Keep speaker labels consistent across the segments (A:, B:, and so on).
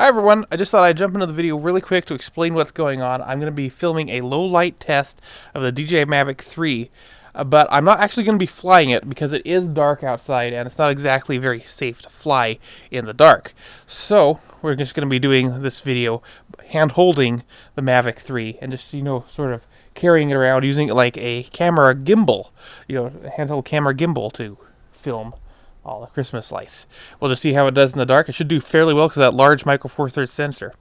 A: Hi everyone, I just thought I'd jump into the video really quick to explain what's going on. I'm going to be filming a low light test of the DJI Mavic 3, but I'm not actually going to be flying it because it is dark outside and it's not exactly very safe to fly in the dark. So we're just going to be doing this video hand holding the Mavic 3 and just, sort of carrying it around using it like a camera gimbal, a handheld camera gimbal to film all the Christmas lights. We'll just see how it does in the dark. It should do fairly well because of that large micro four thirds sensor,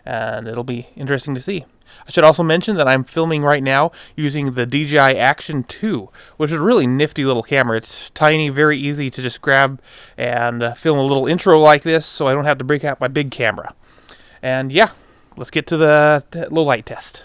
A: and it'll be interesting to see. I should also mention that I'm filming right now using the DJI Action 2, which is a really nifty little camera. It's tiny, very easy to just grab and film a little intro like this so I don't have to break out my big camera. And yeah, let's get to the low light test.